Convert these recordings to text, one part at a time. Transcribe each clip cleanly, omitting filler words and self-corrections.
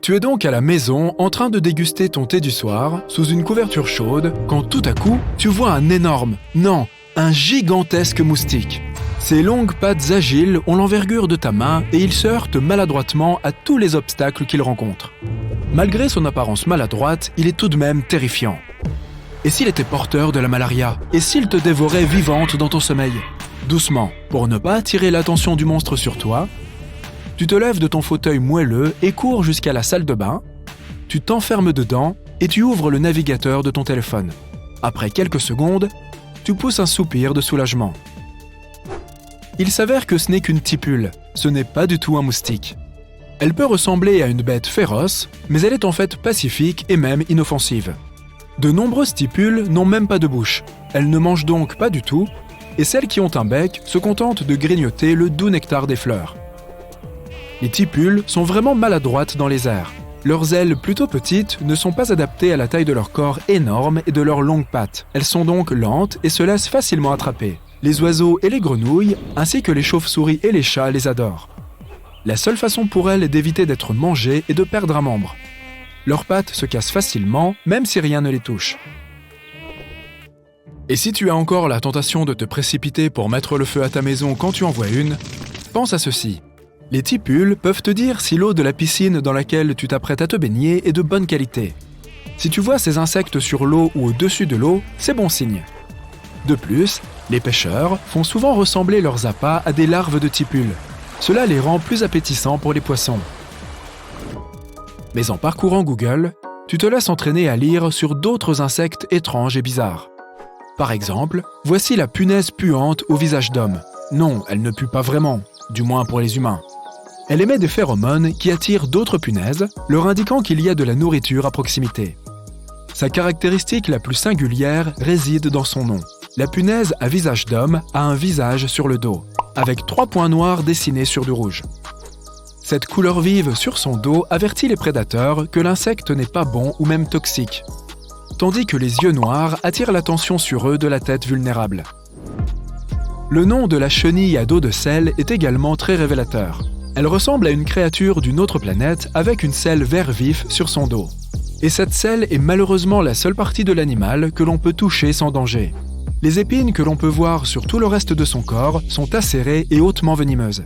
Tu es donc à la maison en train de déguster ton thé du soir sous une couverture chaude quand tout à coup, tu vois un gigantesque moustique. Ses longues pattes agiles ont l'envergure de ta main et il se heurte maladroitement à tous les obstacles qu'il rencontre. Malgré son apparence maladroite, il est tout de même terrifiant. Et s'il était porteur de la malaria? Et s'il te dévorait vivante dans ton sommeil? Doucement, pour ne pas attirer l'attention du monstre sur toi, tu te lèves de ton fauteuil moelleux et cours jusqu'à la salle de bain, tu t'enfermes dedans et tu ouvres le navigateur de ton téléphone. Après quelques secondes, tu pousses un soupir de soulagement. Il s'avère que ce n'est qu'une tipule, ce n'est pas du tout un moustique. Elle peut ressembler à une bête féroce, mais elle est en fait pacifique et même inoffensive. De nombreuses tipules n'ont même pas de bouche, elles ne mangent donc pas du tout, et celles qui ont un bec se contentent de grignoter le doux nectar des fleurs. Les tipules sont vraiment maladroites dans les airs. Leurs ailes plutôt petites ne sont pas adaptées à la taille de leur corps énorme et de leurs longues pattes. Elles sont donc lentes et se laissent facilement attraper. Les oiseaux et les grenouilles, ainsi que les chauves-souris et les chats les adorent. La seule façon pour elles d'éviter d'être mangées est de perdre un membre. Leurs pattes se cassent facilement, même si rien ne les touche. Et si tu as encore la tentation de te précipiter pour mettre le feu à ta maison quand tu en vois une, pense à ceci. Les tipules peuvent te dire si l'eau de la piscine dans laquelle tu t'apprêtes à te baigner est de bonne qualité. Si tu vois ces insectes sur l'eau ou au-dessus de l'eau, c'est bon signe. De plus, les pêcheurs font souvent ressembler leurs appâts à des larves de tipules. Cela les rend plus appétissants pour les poissons. Mais en parcourant Google, tu te laisses entraîner à lire sur d'autres insectes étranges et bizarres. Par exemple, voici la punaise puante au visage d'homme. Non, elle ne pue pas vraiment, du moins pour les humains. Elle émet des phéromones qui attirent d'autres punaises, leur indiquant qu'il y a de la nourriture à proximité. Sa caractéristique la plus singulière réside dans son nom. La punaise à visage d'homme a un visage sur le dos, avec 3 points noirs dessinés sur du rouge. Cette couleur vive sur son dos avertit les prédateurs que l'insecte n'est pas bon ou même toxique, tandis que les yeux noirs attirent l'attention sur eux de la tête vulnérable. Le nom de la chenille à dos de sel est également très révélateur. Elle ressemble à une créature d'une autre planète avec une selle vert vif sur son dos. Et cette selle est malheureusement la seule partie de l'animal que l'on peut toucher sans danger. Les épines que l'on peut voir sur tout le reste de son corps sont acérées et hautement venimeuses.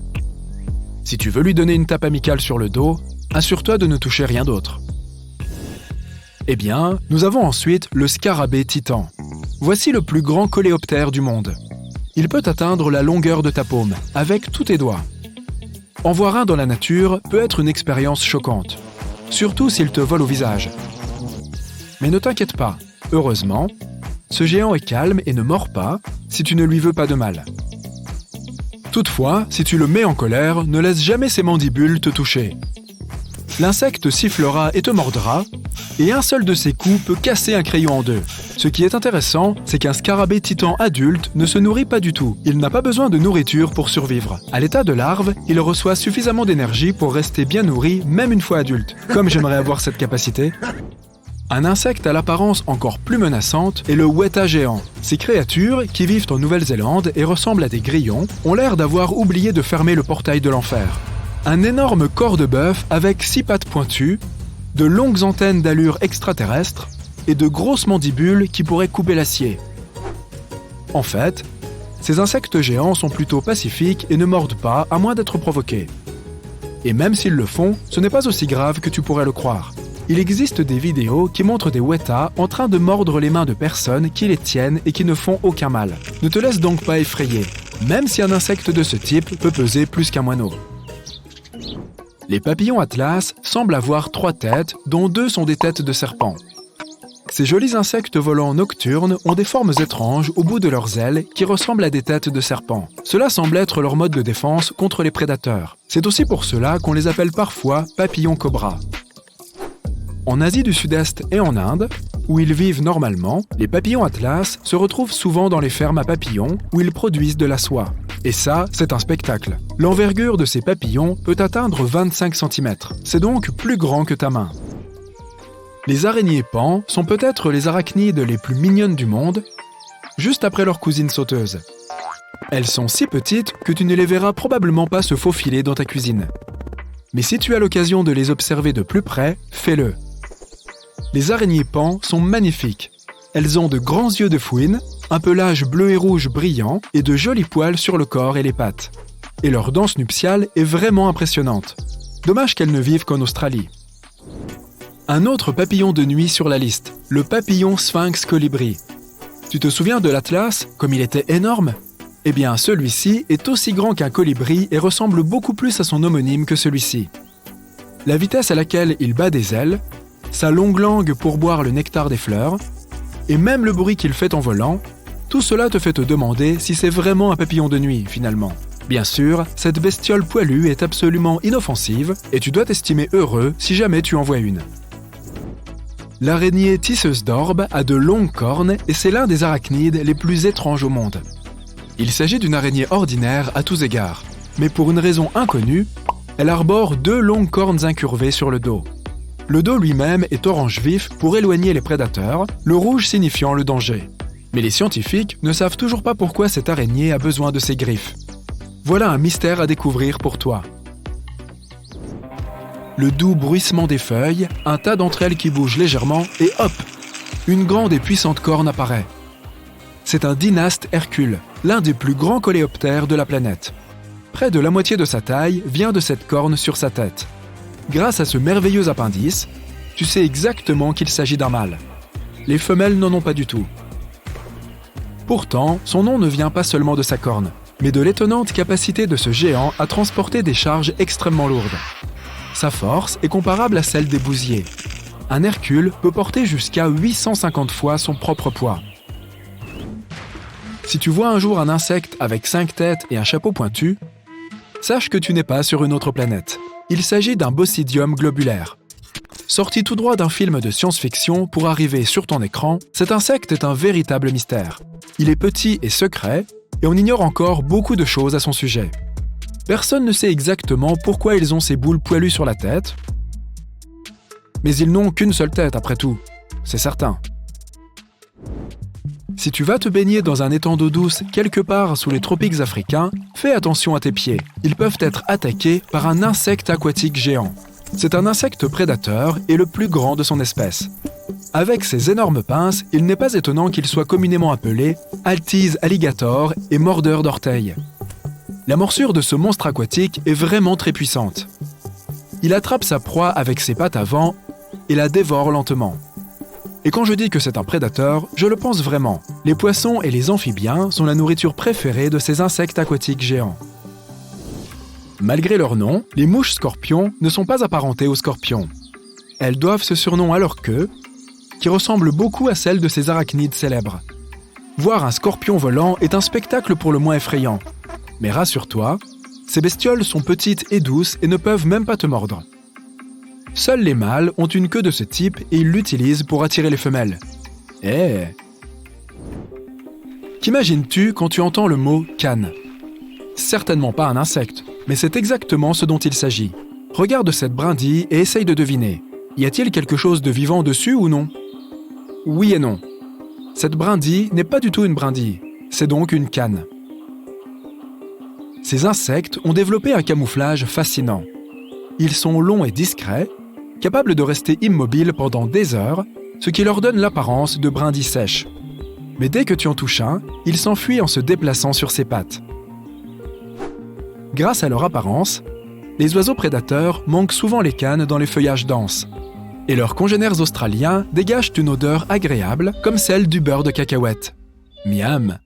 Si tu veux lui donner une tape amicale sur le dos, assure-toi de ne toucher rien d'autre. Eh bien, nous avons ensuite le scarabée titan. Voici le plus grand coléoptère du monde. Il peut atteindre la longueur de ta paume, avec tous tes doigts. En voir un dans la nature peut être une expérience choquante, surtout s'il te vole au visage. Mais ne t'inquiète pas, heureusement, ce géant est calme et ne mord pas si tu ne lui veux pas de mal. Toutefois, si tu le mets en colère, ne laisse jamais ses mandibules te toucher. L'insecte sifflera et te mordra, et un seul de ses coups peut casser un crayon en deux. Ce qui est intéressant, c'est qu'un scarabée titan adulte ne se nourrit pas du tout. Il n'a pas besoin de nourriture pour survivre. À l'état de larve, il reçoit suffisamment d'énergie pour rester bien nourri, même une fois adulte. Comme j'aimerais avoir cette capacité. Un insecte à l'apparence encore plus menaçante est le weta géant. Ces créatures, qui vivent en Nouvelle-Zélande et ressemblent à des grillons, ont l'air d'avoir oublié de fermer le portail de l'enfer. Un énorme corps de bœuf avec 6 pattes pointues, de longues antennes d'allure extraterrestre et de grosses mandibules qui pourraient couper l'acier. En fait, ces insectes géants sont plutôt pacifiques et ne mordent pas à moins d'être provoqués. Et même s'ils le font, ce n'est pas aussi grave que tu pourrais le croire. Il existe des vidéos qui montrent des wetas en train de mordre les mains de personnes qui les tiennent et qui ne font aucun mal. Ne te laisse donc pas effrayer, même si un insecte de ce type peut peser plus qu'un moineau. Les papillons atlas semblent avoir 3 têtes, dont 2 sont des têtes de serpent. Ces jolis insectes volants nocturnes ont des formes étranges au bout de leurs ailes qui ressemblent à des têtes de serpent. Cela semble être leur mode de défense contre les prédateurs. C'est aussi pour cela qu'on les appelle parfois papillons cobras. En Asie du Sud-Est et en Inde, où ils vivent normalement, les papillons atlas se retrouvent souvent dans les fermes à papillons où ils produisent de la soie. Et ça, c'est un spectacle. L'envergure de ces papillons peut atteindre 25 cm. C'est donc plus grand que ta main. Les araignées pans sont peut-être les arachnides les plus mignonnes du monde, juste après leurs cousines sauteuses. Elles sont si petites que tu ne les verras probablement pas se faufiler dans ta cuisine. Mais si tu as l'occasion de les observer de plus près, fais-le. Les araignées pans sont magnifiques. Elles ont de grands yeux de fouine, un pelage bleu et rouge brillant et de jolis poils sur le corps et les pattes. Et leur danse nuptiale est vraiment impressionnante. Dommage qu'elles ne vivent qu'en Australie. Un autre papillon de nuit sur la liste, le papillon sphinx colibri. Tu te souviens de l'Atlas, comme il était énorme ? Eh bien, celui-ci est aussi grand qu'un colibri et ressemble beaucoup plus à son homonyme que celui-ci. La vitesse à laquelle il bat des ailes, sa longue langue pour boire le nectar des fleurs, et même le bruit qu'il fait en volant, tout cela te fait te demander si c'est vraiment un papillon de nuit, finalement. Bien sûr, cette bestiole poilue est absolument inoffensive et tu dois t'estimer heureux si jamais tu en vois une. L'araignée tisseuse d'orbe a de longues cornes et c'est l'un des arachnides les plus étranges au monde. Il s'agit d'une araignée ordinaire à tous égards, mais pour une raison inconnue, elle arbore 2 longues cornes incurvées sur le dos. Le dos lui-même est orange vif pour éloigner les prédateurs, le rouge signifiant le danger. Mais les scientifiques ne savent toujours pas pourquoi cette araignée a besoin de ses griffes. Voilà un mystère à découvrir pour toi. Le doux bruissement des feuilles, un tas d'entre elles qui bougent légèrement et hop, une grande et puissante corne apparaît. C'est un dynaste Hercule, l'un des plus grands coléoptères de la planète. Près de la moitié de sa taille vient de cette corne sur sa tête. Grâce à ce merveilleux appendice, tu sais exactement qu'il s'agit d'un mâle. Les femelles n'en ont pas du tout. Pourtant, son nom ne vient pas seulement de sa corne, mais de l'étonnante capacité de ce géant à transporter des charges extrêmement lourdes. Sa force est comparable à celle des bousiers. Un Hercule peut porter jusqu'à 850 fois son propre poids. Si tu vois un jour un insecte avec 5 têtes et un chapeau pointu, sache que tu n'es pas sur une autre planète. Il s'agit d'un Bosidium globulaire. Sorti tout droit d'un film de science-fiction pour arriver sur ton écran, cet insecte est un véritable mystère. Il est petit et secret, et on ignore encore beaucoup de choses à son sujet. Personne ne sait exactement pourquoi ils ont ces boules poilues sur la tête, mais ils n'ont qu'une seule tête après tout, c'est certain. Si tu vas te baigner dans un étang d'eau douce quelque part sous les tropiques africains, fais attention à tes pieds. Ils peuvent être attaqués par un insecte aquatique géant. C'est un insecte prédateur et le plus grand de son espèce. Avec ses énormes pinces, il n'est pas étonnant qu'il soit communément appelé Altise alligator et mordeur d'orteils. La morsure de ce monstre aquatique est vraiment très puissante. Il attrape sa proie avec ses pattes avant et la dévore lentement. Et quand je dis que c'est un prédateur, je le pense vraiment. Les poissons et les amphibiens sont la nourriture préférée de ces insectes aquatiques géants. Malgré leur nom, les mouches scorpions ne sont pas apparentées aux scorpions. Elles doivent ce surnom à leur queue, qui ressemble beaucoup à celle de ces arachnides célèbres. Voir un scorpion volant est un spectacle pour le moins effrayant. Mais rassure-toi, ces bestioles sont petites et douces et ne peuvent même pas te mordre. Seuls les mâles ont une queue de ce type et ils l'utilisent pour attirer les femelles. Qu'imagines-tu quand tu entends le mot « cane » ? Certainement pas un insecte, mais c'est exactement ce dont il s'agit. Regarde cette brindille et essaye de deviner. Y a-t-il quelque chose de vivant dessus ou non ? Oui et non. Cette brindille n'est pas du tout une brindille, c'est donc une cane. Ces insectes ont développé un camouflage fascinant. Ils sont longs et discrets, capables de rester immobiles pendant des heures, ce qui leur donne l'apparence de brindilles sèches. Mais dès que tu en touches un, ils s'enfuient en se déplaçant sur ses pattes. Grâce à leur apparence, les oiseaux prédateurs manquent souvent les canes dans les feuillages denses. Et leurs congénères australiens dégagent une odeur agréable comme celle du beurre de cacahuète. Miam!